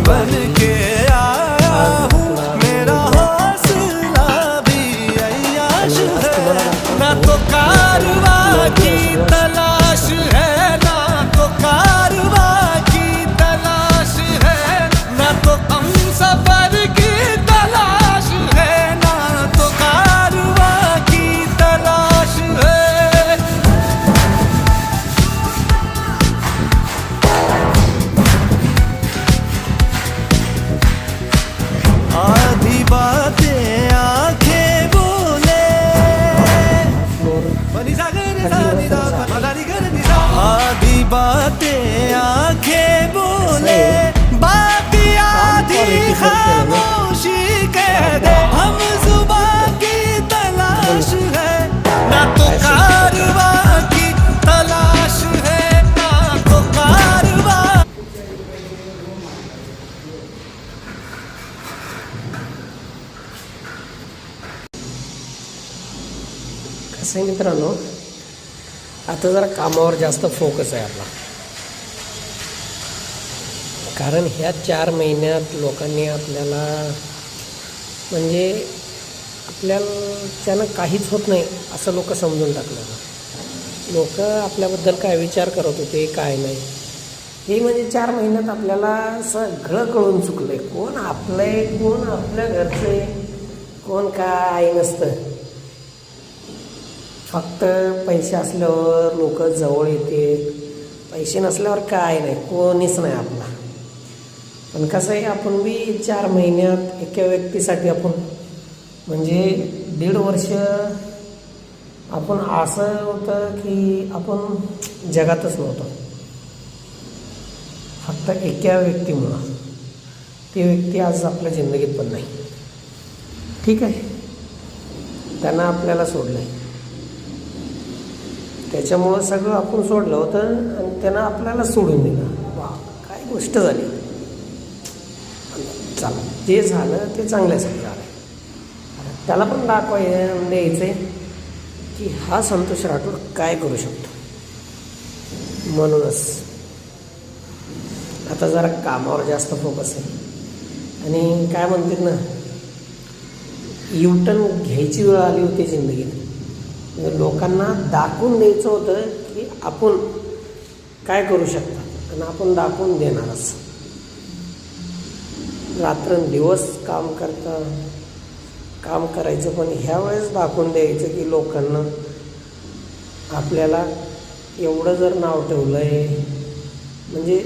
बन के आया हूँ, मेरा हौसला भी अय्याश है। ना तो कारवा की तलाश है, ना तो कारवा की तलाश है, ना तो हम सफर की तलाश है, ना तो कारवा की तलाश है। आधी बातें आंखें बोले, आधी बातें आंखें बोले, बाकी आधी खामोशी कह दे। हम जुबां की तलाश है, ना तो कारवा की तलाश है, ना तो कारवा। कसं आहे मित्रांनो, आता जरा कामावर जास्त फोकस आहे आपला. कारण ह्या 4 महिन्यात लोकांनी आपल्याला म्हणजे आपल्याच्यानं काहीच होत नाही असं लोक समजून टाकलं. लोक आपल्याबद्दल काय विचार करत होते काय नाही हे म्हणजे 4 महिन्यात आपल्याला सगळं कळून चुकलं आहे. कोण आपलं आहे, कोण आपल्या घरचं आहे, कोण काय नसतं. फक्त पैसे असल्यावर लोक जवळ येते, पैसे नसल्यावर काय नाही, कोणीच नाही आपला. पण कसं आहे, आपण बी 4 महिन्यात एका व्यक्तीसाठी आपण म्हणजे 1.5 वर्ष आपण असं होतं की आपण जगातच नव्हतो. फक्त एका व्यक्तीमुळं, ती व्यक्ती आज आपल्या जिंदगीत पण नाही. ठीक आहे, त्यानं आपल्याला सोडलं आहे, त्याच्यामुळं सगळं आपण सोडलं होतं आणि त्यानं आपल्याला सोडून दिलं. वा, काय गोष्ट झाली. चला, जे झालं ते चांगल्यासाठी झालं. त्याला पण द्यायचं आहे की हा संतोष राठोड काय करू शकतो. म्हणूनच आता जरा कामावर जास्त फोकस आहे. आणि काय म्हणतात ना, युटर्न घ्यायची वेळ आली होती जिंदगीत. लोकांना दाखवून द्यायचं होतं की आपण काय करू शकतात आणि आपण दाखवून देणारच. रात्रंदिवस काम करायचं, पण ह्या वेळेस दाखवून द्यायचं की लोकांना आपल्याला एवढं जर नाव ठेवलं आहे म्हणजे